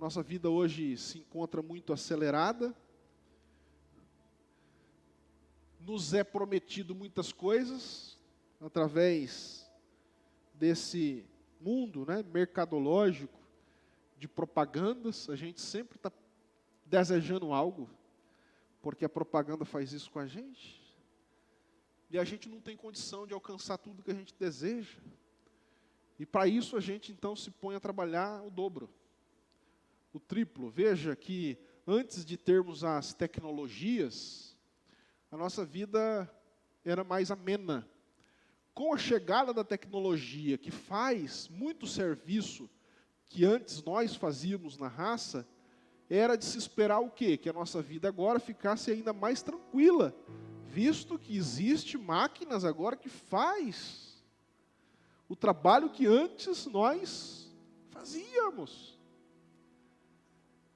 Nossa vida hoje se encontra muito acelerada. Nos é prometido muitas coisas através desse mundo, né, mercadológico, de propagandas. A gente sempre está desejando algo, porque a propaganda faz isso com a gente. E a gente não tem condição de alcançar tudo que a gente deseja. E para isso a gente então se põe a trabalhar o dobro, o triplo. Veja que antes de termos as tecnologias, a nossa vida era mais amena. Com a chegada da tecnologia, que faz muito serviço que antes nós fazíamos na raça, era de se esperar o quê? Que a nossa vida agora ficasse ainda mais tranquila, visto que existe máquinas agora que faz o trabalho que antes nós fazíamos.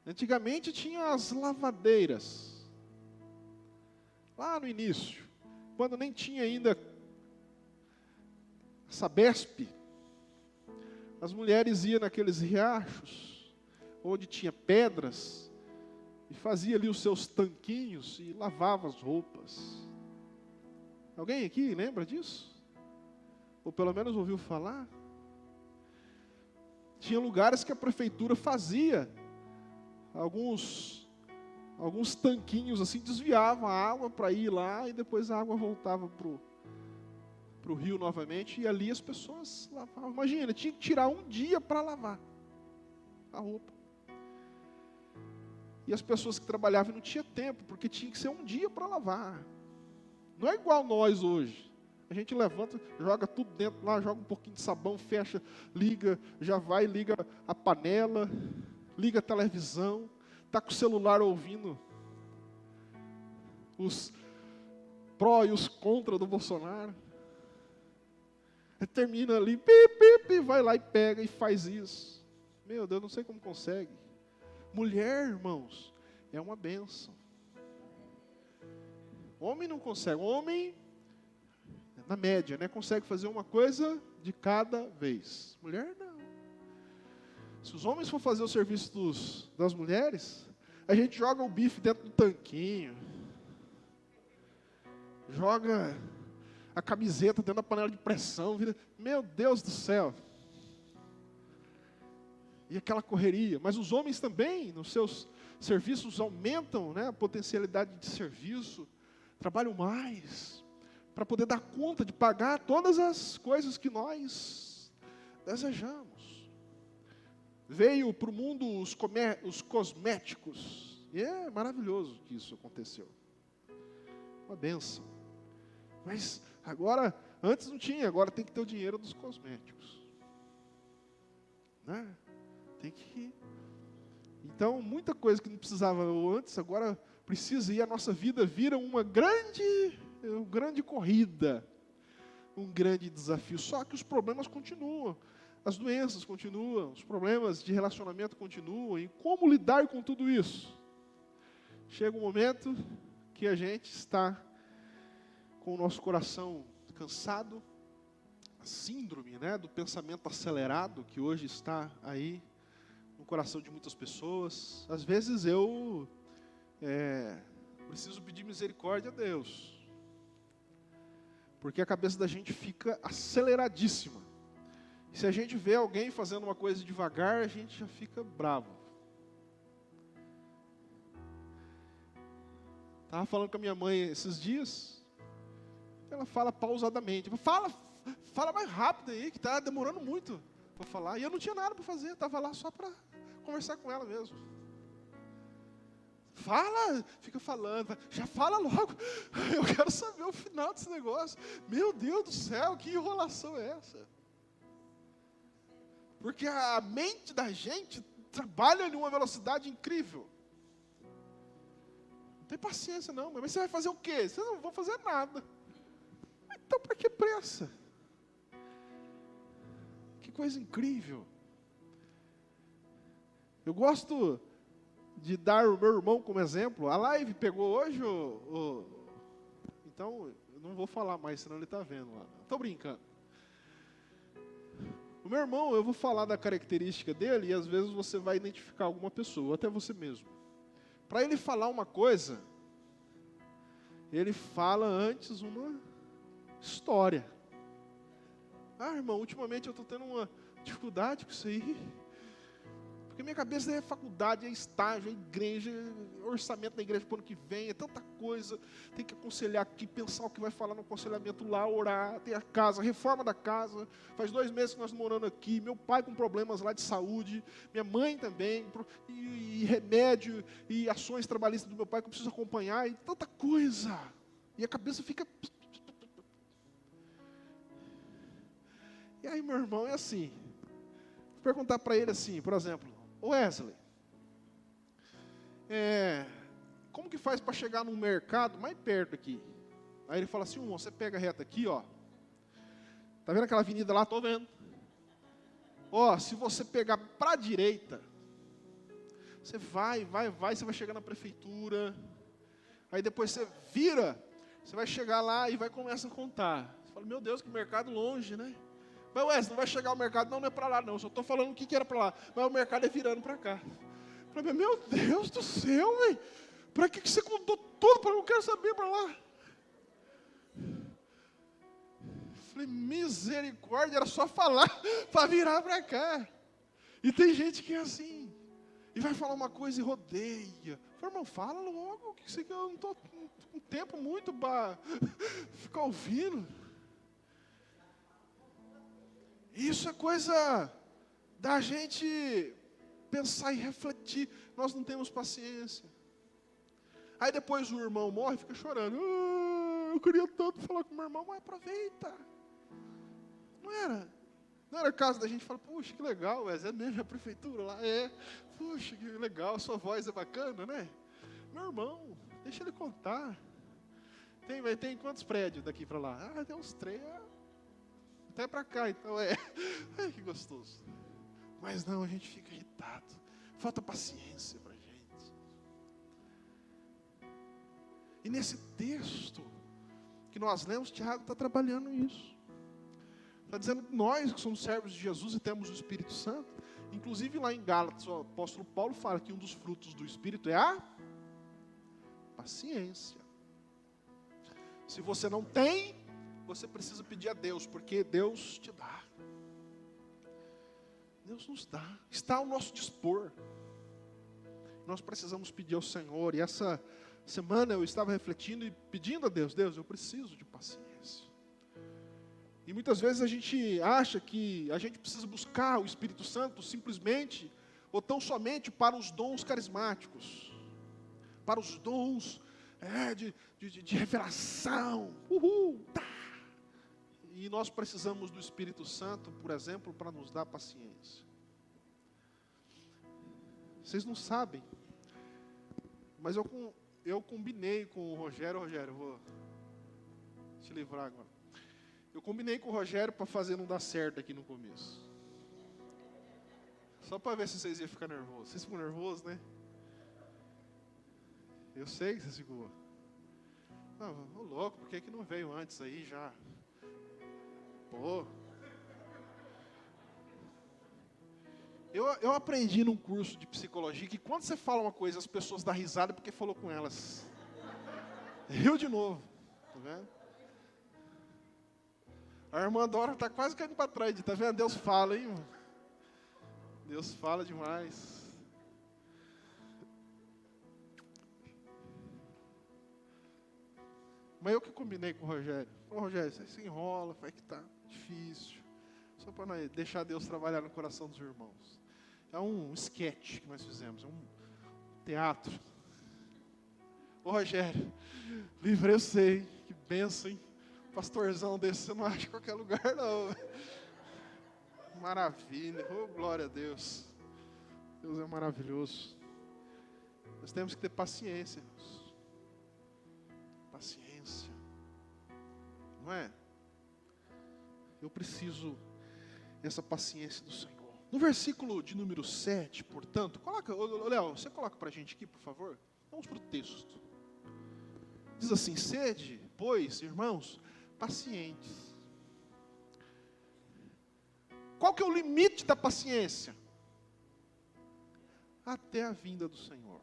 Antigamente tinha as lavadeiras, lá no início, quando nem tinha ainda Sabesp, as mulheres iam naqueles riachos, onde tinha pedras, e fazia ali os seus tanquinhos e lavava as roupas. Alguém aqui lembra disso? Ou pelo menos ouviu falar? Tinha lugares que a prefeitura fazia alguns tanquinhos assim, desviava a água para ir lá e depois a água voltava para o rio novamente, e ali as pessoas lavavam. Imagina, tinha que tirar um dia para lavar a roupa. E as pessoas que trabalhavam não tinham tempo, porque tinha que ser um dia para lavar. Não é igual nós hoje. A gente levanta, joga tudo dentro lá, joga um pouquinho de sabão, fecha, liga, já vai, liga a panela, liga a televisão, está com o celular ouvindo os pró e os contra do Bolsonaro. Termina ali, pi, vai lá e pega e faz isso. Meu Deus, não sei como consegue. Mulher, irmãos, é uma bênção. Homem não consegue. Homem, na média, né, consegue fazer uma coisa de cada vez. Mulher, não. Se os homens for fazer o serviço das mulheres, a gente joga o bife dentro do tanquinho. Joga a camiseta dentro da panela de pressão. Vira, meu Deus do céu. E aquela correria. Mas os homens também, nos seus serviços, aumentam, né, a potencialidade de serviço. Trabalham mais, para poder dar conta de pagar todas as coisas que nós desejamos. Veio para o mundo os cosméticos. E é maravilhoso que isso aconteceu. Uma bênção. Mas agora, antes não tinha, agora tem que ter o dinheiro dos cosméticos. Né? Tem que... Então, muita coisa que não precisava antes, agora precisa, e a nossa vida vira uma grande corrida, um grande desafio. Só que os problemas continuam, as doenças continuam, os problemas de relacionamento continuam. E como lidar com tudo isso? Chega um momento que a gente está com o nosso coração cansado, a síndrome, né, do pensamento acelerado que hoje está aí no coração de muitas pessoas. Às vezes eu preciso pedir misericórdia a Deus, porque a cabeça da gente fica aceleradíssima. E se a gente vê alguém fazendo uma coisa devagar, a gente já fica bravo. Estava falando com a minha mãe esses dias, ela fala pausadamente, fala mais rápido aí, que está demorando muito para falar. E eu não tinha nada para fazer, estava lá só para conversar com ela mesmo. Fala, fica falando, já fala logo. Eu quero saber o final desse negócio. Meu Deus do céu, que enrolação é essa? Porque a mente da gente trabalha em uma velocidade incrível. Não tem paciência não, mas você vai fazer o quê? Você não vai fazer nada. Então para que pressa? Que coisa incrível. Eu gosto de dar o meu irmão como exemplo. A live pegou hoje então, eu não vou falar mais, senão ele está vendo lá. Estou brincando. O meu irmão, eu vou falar da característica dele e às vezes você vai identificar alguma pessoa, ou até você mesmo. Para ele falar uma coisa, ele fala antes uma história. Ah, irmão, ultimamente eu estou tendo uma dificuldade com isso aí. Porque minha cabeça é faculdade, é estágio, é igreja, é orçamento da igreja para o ano que vem, é tanta coisa. Tem que aconselhar aqui, pensar o que vai falar no aconselhamento lá, orar, tem a casa, a reforma da casa. Faz 2 meses que nós estamos morando aqui, meu pai com problemas lá de saúde, minha mãe também, e remédio, e ações trabalhistas do meu pai que eu preciso acompanhar, e tanta coisa. E a cabeça fica... E aí, meu irmão, é assim. Vou perguntar para ele assim, por exemplo, Wesley, como que faz para chegar num mercado mais perto aqui? Aí ele fala assim, você pega reto aqui, ó. Tá vendo aquela avenida lá? Tô vendo. Ó, se você pegar para a direita, você vai, você vai chegar na prefeitura. Aí depois você vira, você vai chegar lá e vai começar a contar. Você fala, meu Deus, que mercado longe, né? Mas Wesley, não vai chegar ao mercado, não é para lá não, eu só estou falando o que era para lá, mas o mercado é virando para cá. Eu falei, meu Deus do céu, velho, para que você contou tudo, para eu não quero saber para lá? Eu falei, misericórdia, era só falar para virar para cá. E tem gente que é assim, e vai falar uma coisa e rodeia. Eu falei, irmão, fala logo, que você, eu não estou com tempo muito para ficar ouvindo. Isso é coisa da gente pensar e refletir. Nós não temos paciência. Aí depois o irmão morre e fica chorando. Eu queria tanto falar com o meu irmão, mas aproveita. Não era caso da gente falar, puxa, que legal, Wesley, é mesmo a prefeitura lá? Puxa, que legal, a sua voz é bacana, né? Meu irmão, deixa ele contar. Tem quantos prédios daqui para lá? Tem uns 3. Até para cá, então Ai, que gostoso. Mas não, a gente fica irritado. Falta paciência para a gente. E nesse texto que nós lemos, Tiago está trabalhando isso. Está dizendo que nós que somos servos de Jesus e temos o Espírito Santo, inclusive lá em Gálatas, o apóstolo Paulo fala que um dos frutos do Espírito é a paciência. Se você não tem, você precisa pedir a Deus, porque Deus te dá. Deus nos dá. Está ao nosso dispor. Nós precisamos pedir ao Senhor. E essa semana eu estava refletindo e pedindo a Deus, eu preciso de paciência. E muitas vezes a gente acha que a gente precisa buscar o Espírito Santo simplesmente, ou tão somente para os dons carismáticos. Para os dons de revelação. Tá. E nós precisamos do Espírito Santo, por exemplo, para nos dar paciência. Vocês não sabem, mas eu combinei com o Rogério, eu vou te livrar agora. Eu combinei com o Rogério para fazer não dar certo aqui no começo. Só para ver se vocês iam ficar nervosos. Vocês ficam nervosos, né? Eu sei que vocês ficam. Ô louco, por que não veio antes aí já? Pô. Eu aprendi num curso de psicologia que quando você fala uma coisa, as pessoas dão risada porque falou com elas. Riu de novo. Tá vendo? A irmã Dora está quase caindo para trás. Tá vendo? Deus fala, hein? Deus fala demais. Mas eu que combinei com o Rogério. Ô Rogério, você se enrola, vai que tá difícil. Só para deixar Deus trabalhar no coração dos irmãos. É um sketch que nós fizemos, é um teatro. Ô Rogério, livre eu sei, que benção, hein? Pastorzão desse você não acha em qualquer lugar não. Maravilha, oh glória a Deus. Deus é maravilhoso. Nós temos que ter paciência, irmãos. Paciência. Não é? Eu preciso dessa paciência do Senhor. No versículo de número 7, portanto, coloca, Léo, você coloca para a gente aqui, por favor? Vamos para o texto. Diz assim, sede, pois, irmãos, pacientes. Qual que é o limite da paciência? Até a vinda do Senhor.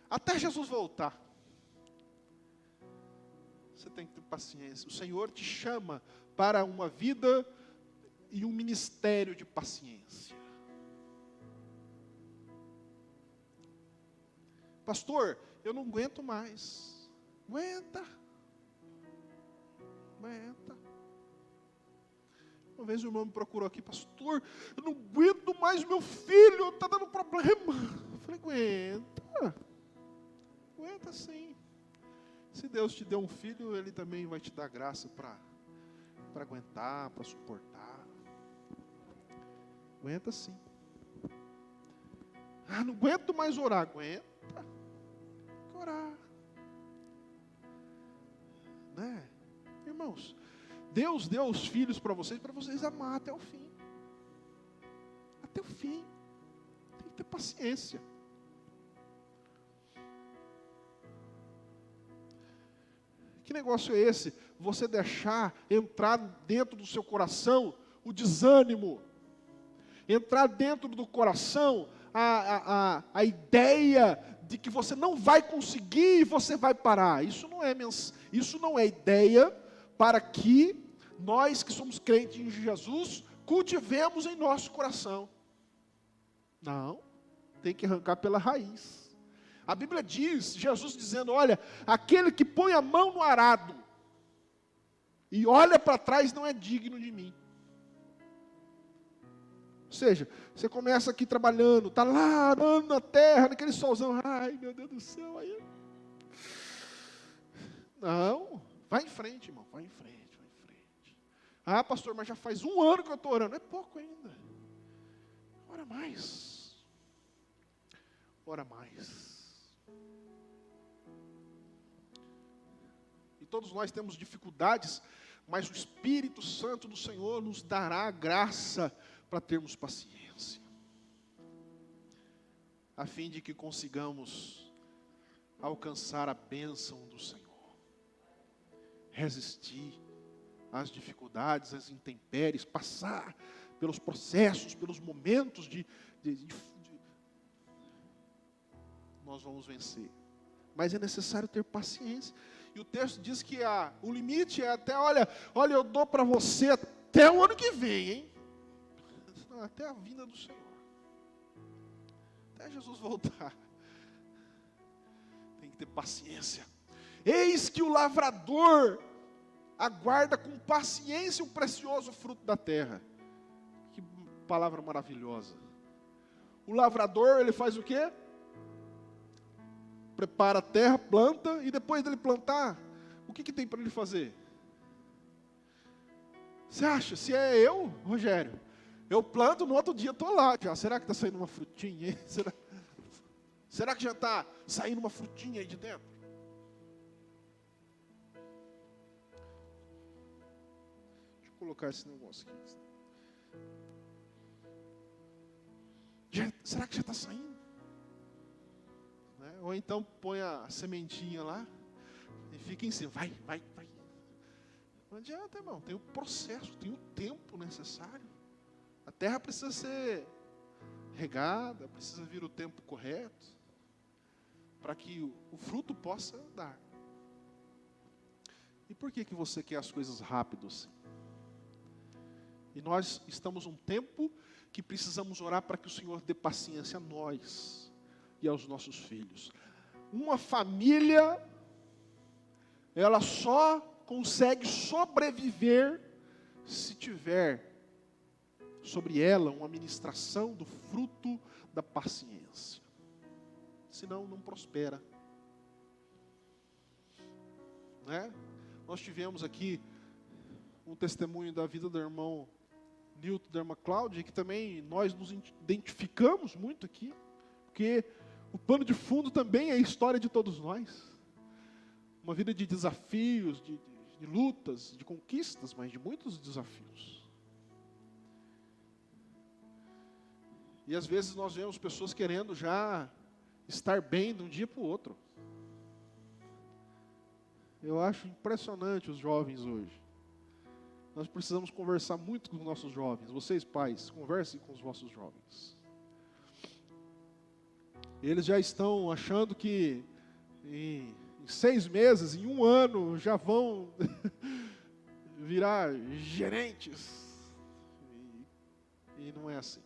Até Jesus voltar. Você tem que ter paciência. O Senhor te chama para uma vida e um ministério de paciência. Pastor, eu não aguento mais. Aguenta. Uma vez o irmão me procurou aqui, pastor, eu não aguento mais meu filho, está dando problema. Eu falei, aguenta sim. Se Deus te deu um filho, Ele também vai te dar graça para aguentar, para suportar. Aguenta sim. Não aguento mais orar. Aguenta. Tem que orar. Né? Irmãos, Deus deu os filhos para vocês amar até o fim. Até o fim. Tem que ter paciência. Que negócio é esse? Você deixar entrar dentro do seu coração o desânimo. Entrar dentro do coração a ideia de que você não vai conseguir e você vai parar. Isso não é ideia para que nós que somos crentes em Jesus cultivemos em nosso coração. Não, tem que arrancar pela raiz. A Bíblia diz, Jesus dizendo, olha, aquele que põe a mão no arado e olha para trás não é digno de mim. Ou seja, você começa aqui trabalhando, está lá arando na terra, naquele solzão, ai meu Deus do céu, aí. Não, vai em frente, irmão, vai em frente. Pastor, mas já faz 1 ano que eu estou orando, é pouco ainda. Ora mais. Ora mais. E todos nós temos dificuldades, mas o Espírito Santo do Senhor nos dará a graça para termos paciência, a fim de que consigamos alcançar a bênção do Senhor, resistir às dificuldades, às intempéries, passar pelos processos, pelos momentos nós vamos vencer, mas é necessário ter paciência, e o texto diz que o limite é até, olha, eu dou para você até o ano que vem, hein? Até a vinda do Senhor, até Jesus voltar, tem que ter paciência. Eis que o lavrador aguarda com paciência o precioso fruto da terra. Que palavra maravilhosa. O lavrador, ele faz o quê? Prepara a terra, planta, e depois dele plantar, o que tem para ele fazer? Você acha? Se é eu, Rogério, eu planto, no outro dia estou lá já. Será que está saindo uma frutinha aí? Será que já está saindo uma frutinha aí de dentro? Deixa eu colocar esse negócio aqui. Será que já está saindo? Né? Ou então põe a sementinha lá e fica em cima. Vai. Não adianta, irmão. Tem o processo, tem o tempo necessário. A terra precisa ser regada, precisa vir o tempo correto, para que o fruto possa dar. E por que você quer as coisas rápido assim? E nós estamos num tempo que precisamos orar para que o Senhor dê paciência a nós e aos nossos filhos. Uma família, ela só consegue sobreviver se tiver sobre ela uma ministração do fruto da paciência. Senão não prospera. Né? Nós tivemos aqui um testemunho da vida do irmão Nilton, da irmã Cláudia, que também nós nos identificamos muito aqui, porque o pano de fundo também é a história de todos nós. Uma vida de desafios, de lutas, de conquistas, mas de muitos desafios. E às vezes nós vemos pessoas querendo já estar bem de um dia para o outro. Eu acho impressionante os jovens hoje. Nós precisamos conversar muito com os nossos jovens. Vocês, pais, conversem com os vossos jovens. Eles já estão achando que em 6 meses, em 1 ano, já vão virar gerentes. E não é assim.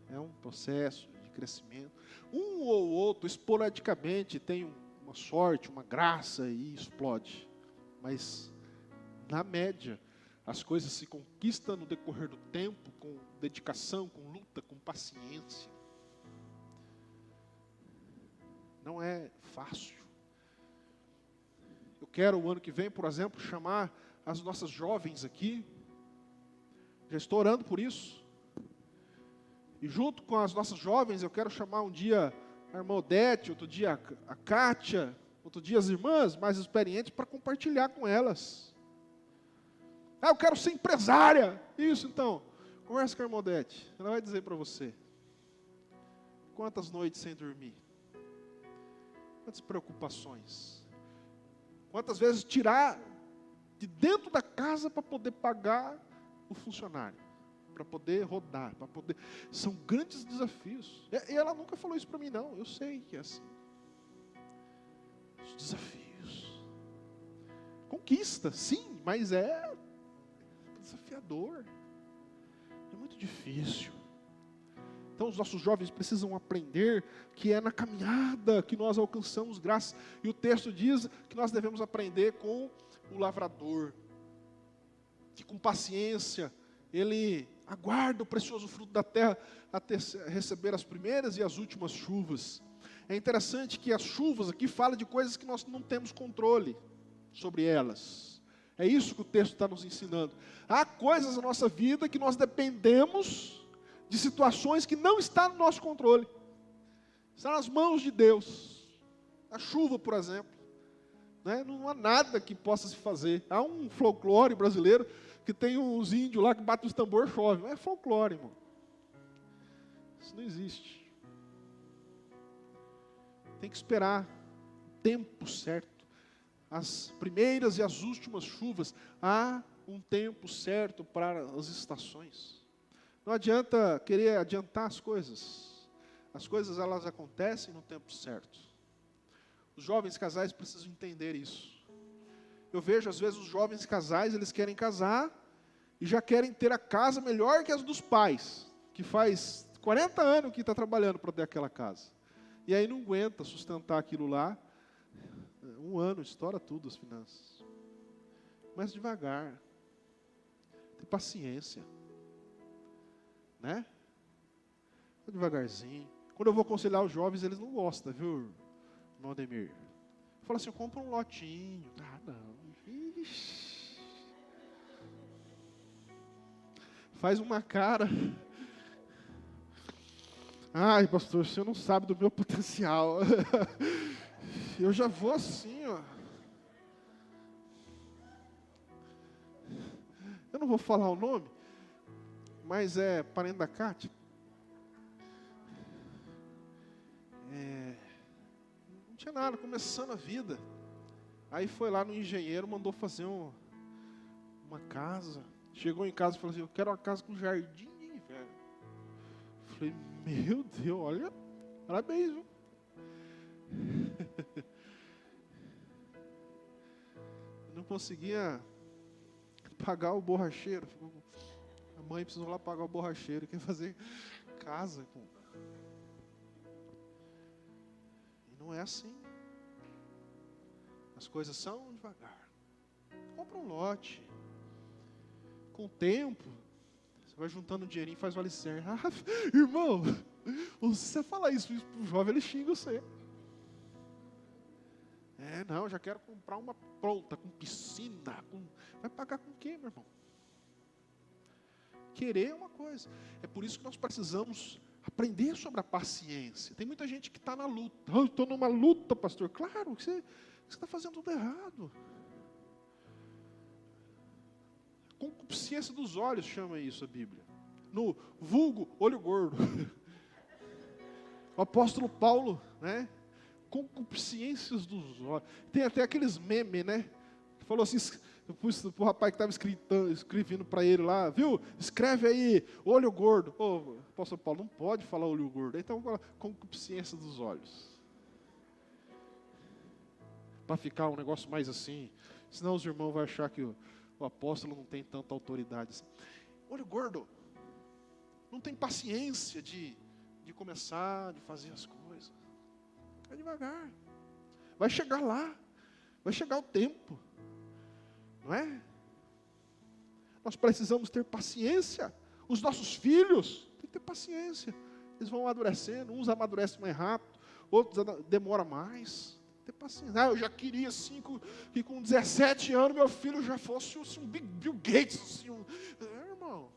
É um processo de crescimento. Um ou outro, esporadicamente, tem uma sorte, uma graça e explode. Mas, na média, as coisas se conquistam no decorrer do tempo, com dedicação, com luta, com paciência. Não é fácil. Eu quero, o ano que vem, por exemplo, chamar as nossas jovens aqui. Já estou orando por isso. E junto com as nossas jovens, eu quero chamar um dia a irmã Odete, outro dia a Kátia, outro dia as irmãs mais experientes para compartilhar com elas. Eu quero ser empresária. Isso, então. Conversa com a irmã Odete. Ela vai dizer para você. Quantas noites sem dormir? Quantas preocupações? Quantas vezes tirar de dentro da casa para poder pagar o funcionário? Para poder rodar, para poder... São grandes desafios. E ela nunca falou isso para mim, não. Eu sei que é assim. Os desafios. Conquista, sim, mas é desafiador. É muito difícil. Então os nossos jovens precisam aprender que é na caminhada que nós alcançamos graça. E o texto diz que nós devemos aprender com o lavrador. Que com paciência ele aguarda o precioso fruto da terra até receber as primeiras e as últimas chuvas. É interessante que as chuvas aqui falam de coisas que nós não temos controle sobre elas. É isso que o texto está nos ensinando. Há coisas na nossa vida que nós dependemos de situações que não estão no nosso controle. Está nas mãos de Deus. A chuva, por exemplo. Né? Não há nada que possa se fazer. Há um folclore brasileiro que tem uns índios lá que batem os tambores e chove. Não é folclore, irmão. Isso não existe. Tem que esperar o tempo certo. As primeiras e as últimas chuvas. Há um tempo certo para as estações. Não adianta querer adiantar as coisas. As coisas, elas acontecem no tempo certo. Os jovens casais precisam entender isso. Eu vejo, às vezes, os jovens casais, eles querem casar e já querem ter a casa melhor que as dos pais, que faz 40 anos que está trabalhando para ter aquela casa. E aí não aguenta sustentar aquilo lá. 1 ano, estoura tudo as finanças. Mas devagar. Ter paciência. Né? Devagarzinho. Quando eu vou aconselhar os jovens, eles não gostam, viu, irmão Ademir? Fala assim, compra um lotinho. Ah, não. Ixi. Faz uma cara. Ai, pastor, o senhor não sabe do meu potencial. Eu já vou assim, ó. Eu não vou falar o nome, mas é parente da Cátia. Não tinha nada, começando a vida. Aí foi lá no engenheiro, mandou fazer uma casa. Chegou em casa e falou assim, eu quero uma casa com jardim, velho. Falei, meu Deus, olha, parabéns, viu? Eu não conseguia pagar o borracheiro. A mãe precisou lá pagar o borracheiro, quer fazer casa com... E não é assim. As coisas são devagar. Compra um lote. Com o tempo, você vai juntando um dinheirinho e faz o alicerce. Ah, irmão, se você falar isso pro jovem, ele xinga você. Não, já quero comprar uma pronta, com piscina. Vai pagar com o quê, meu irmão? Querer é uma coisa. É por isso que nós precisamos aprender sobre a paciência. Tem muita gente que está na luta. Eu estou numa luta, pastor. Claro, você está fazendo tudo errado. Concupiscência dos olhos, chama isso a Bíblia. No vulgo, olho gordo. O apóstolo Paulo, né? Concupiscências dos olhos. Tem até aqueles memes, né? Falou assim, Eu pus pro rapaz que estava escrevendo para ele lá, viu? Escreve aí, olho gordo. Ô, apóstolo Paulo, não pode falar olho gordo. Então, concupiscência dos olhos. Para ficar um negócio mais assim. Senão os irmãos vão achar que o apóstolo não tem tanta autoridade. Olho gordo. Não tem paciência de começar, de fazer as coisas. Vai devagar. Vai chegar lá. Vai chegar o tempo. Não é? Nós precisamos ter paciência. Os nossos filhos têm que ter paciência. Eles vão amadurecendo. Uns amadurecem mais rápido. Outros demoram mais. Ter paciência. Eu já queria assim, que com 17 anos meu filho já fosse assim, um Bill Gates. Assim, irmão,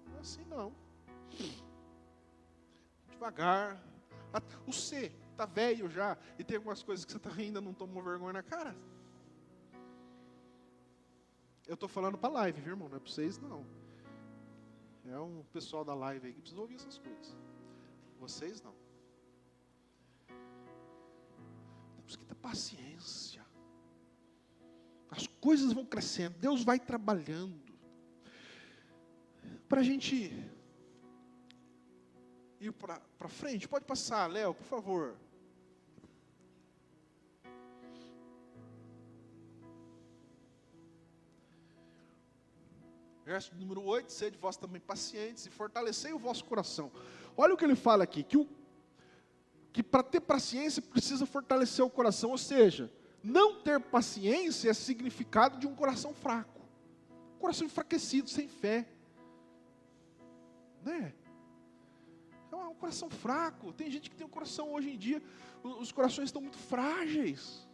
não é assim não. Devagar. O C está velho já. E tem algumas coisas que você ainda não tomou vergonha na cara. Eu estou falando para a live, viu, irmão? Não é para vocês, não. É um pessoal da live aí que precisa ouvir essas coisas. Vocês não. Temos que ter paciência. As coisas vão crescendo. Deus vai trabalhando. Para a gente ir para frente. Pode passar, Léo, por favor. Verso número 8, sede vós também pacientes e fortalecei o vosso coração. Olha o que ele fala aqui, que para ter paciência precisa fortalecer o coração, ou seja, não ter paciência é significado de um coração fraco. Coração enfraquecido, sem fé. Né? É um coração fraco. Tem gente que tem um coração hoje em dia, os corações estão muito frágeis.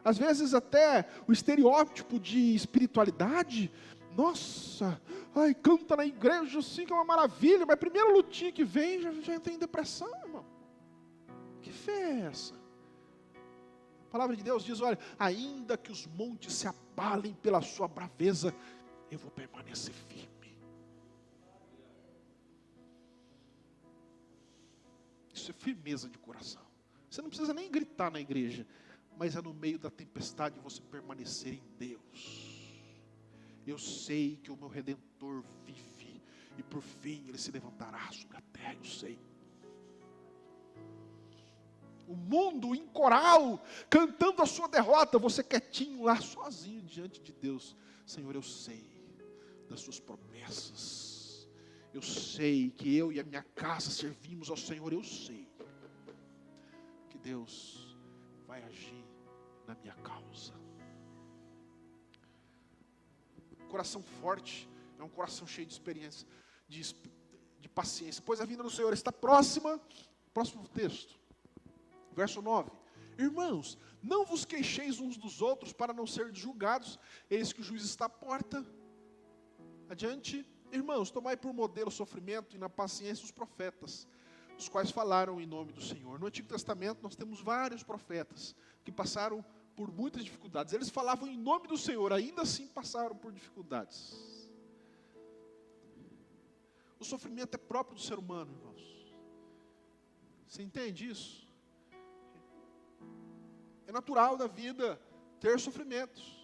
Às vezes até o estereótipo de espiritualidade, nossa, canta na igreja assim que é uma maravilha, mas a primeira lutinha que vem, já entra em depressão, irmão. Que fé é essa? A palavra de Deus diz, olha, ainda que os montes se abalem pela sua braveza, eu vou permanecer firme. Isso é firmeza de coração. Você não precisa nem gritar na igreja, mas é no meio da tempestade você permanecer em Deus. Eu sei que o meu Redentor vive, e por fim ele se levantará sobre a terra, eu sei. O mundo em coral, cantando a sua derrota, você quietinho lá, sozinho diante de Deus. Senhor, eu sei das suas promessas. Eu sei que eu e a minha casa servimos ao Senhor, eu sei que Deus vai agir na minha causa. Coração forte é um coração cheio de experiência, de paciência. Pois a vinda do Senhor está próxima. Próximo texto, verso 9. Irmãos, não vos queixeis uns dos outros para não serem julgados. Eis que o juiz está à porta. Adiante. Irmãos, tomai por modelo o sofrimento e na paciência os profetas, os quais falaram em nome do Senhor. No Antigo Testamento nós temos vários profetas que passaram por muitas dificuldades. Eles falavam em nome do Senhor, ainda assim passaram por dificuldades. O sofrimento é próprio do ser humano, irmãos. Você entende isso? É natural da vida ter sofrimentos.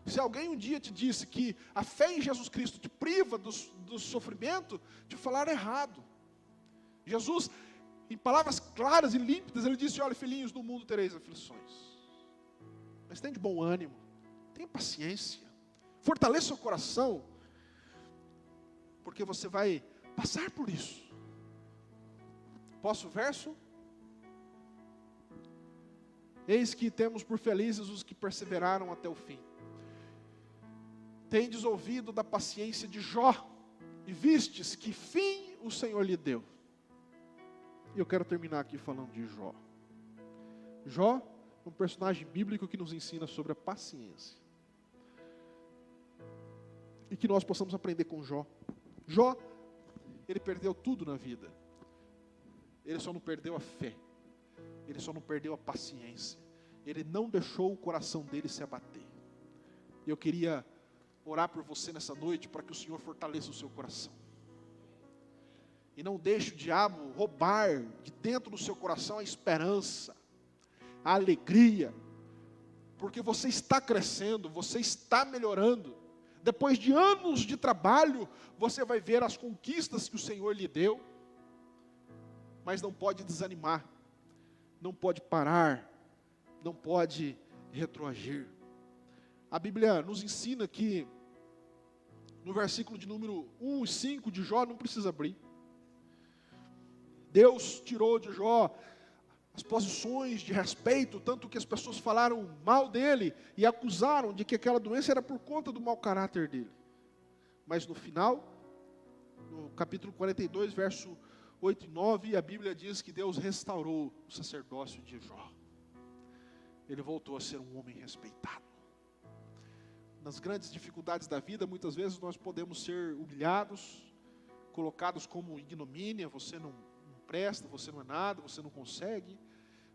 Se alguém um dia te disse que a fé em Jesus Cristo te priva do sofrimento, te falaram errado. Jesus, em palavras claras e límpidas, ele disse, olha, filhinhos, no mundo tereis aflições. Mas tenha de bom ânimo, tenha paciência, fortaleça o coração, porque você vai passar por isso. Posso o verso? Eis que temos por felizes os que perseveraram até o fim. Tendes ouvido da paciência de Jó, e vistes que fim o Senhor lhe deu. E eu quero terminar aqui falando de Jó. Jó é um personagem bíblico que nos ensina sobre a paciência. E que nós possamos aprender com Jó. Jó, ele perdeu tudo na vida. Ele só não perdeu a fé. Ele só não perdeu a paciência. Ele não deixou o coração dele se abater. Eu queria orar por você nessa noite para que o Senhor fortaleça o seu coração. E não deixe o diabo roubar de dentro do seu coração a esperança, a alegria, porque você está crescendo, você está melhorando. Depois de anos de trabalho, você vai ver as conquistas que o Senhor lhe deu, mas não pode desanimar, não pode parar, não pode retroagir. A Bíblia nos ensina que, no versículo de número 1 e 5 de Jó, não precisa abrir. Deus tirou de Jó as posições de respeito, tanto que as pessoas falaram mal dele e acusaram de que aquela doença era por conta do mau caráter dele. Mas no final, no capítulo 42, verso 8 e 9, a Bíblia diz que Deus restaurou o sacerdócio de Jó. Ele voltou a ser um homem respeitado. Nas grandes dificuldades da vida, muitas vezes nós podemos ser humilhados, colocados como ignomínia, você não presta, você não é nada, você não consegue.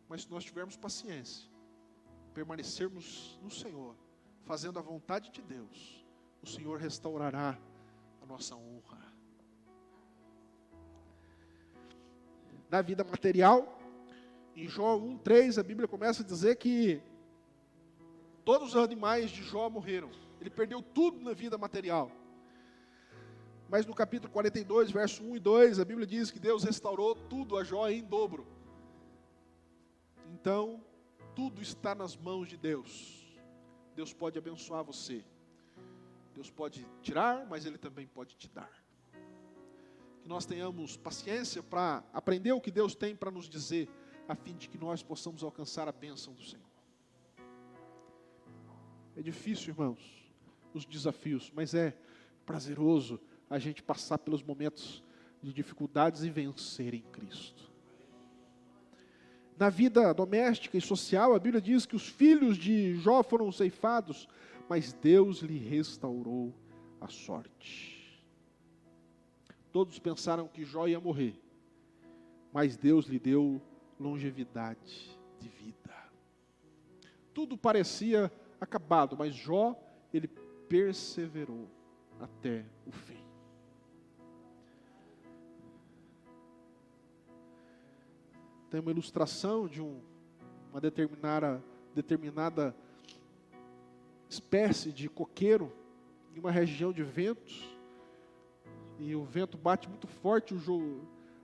Mas se nós tivermos paciência, permanecermos no Senhor, fazendo a vontade de Deus, o Senhor restaurará a nossa honra. Na vida material, em Jó 1:3, a Bíblia começa a dizer que todos os animais de Jó morreram. Ele perdeu tudo na vida material. Mas no capítulo 42, verso 1 e 2, a Bíblia diz que Deus restaurou tudo a Jó em dobro. Então, tudo está nas mãos de Deus. Deus pode abençoar você. Deus pode tirar, mas Ele também pode te dar. Que nós tenhamos paciência para aprender o que Deus tem para nos dizer, a fim de que nós possamos alcançar a bênção do Senhor. É difícil, irmãos, os desafios, mas é prazeroso a gente passar pelos momentos de dificuldades e vencer em Cristo. Na vida doméstica e social, a Bíblia diz que os filhos de Jó foram ceifados, mas Deus lhe restaurou a sorte. Todos pensaram que Jó ia morrer, mas Deus lhe deu longevidade de vida. Tudo parecia acabado, mas Jó, ele perseverou até o fim. Tem uma ilustração de uma determinada espécie de coqueiro em uma região de ventos, e o vento bate muito forte,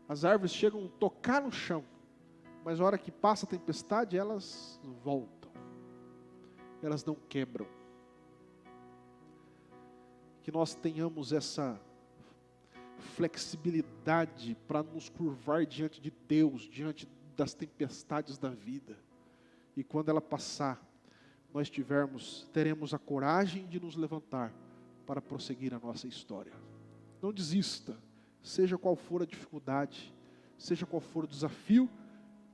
as árvores chegam a tocar no chão, mas na hora que passa a tempestade, elas voltam, elas não quebram. Que nós tenhamos essa flexibilidade para nos curvar diante de Deus, diante das tempestades da vida. E quando ela passar, nós teremos a coragem de nos levantar para prosseguir a nossa história. Não desista, seja qual for a dificuldade, seja qual for o desafio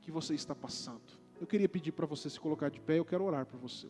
que você está passando. Eu queria pedir para você se colocar de pé, eu quero orar por você.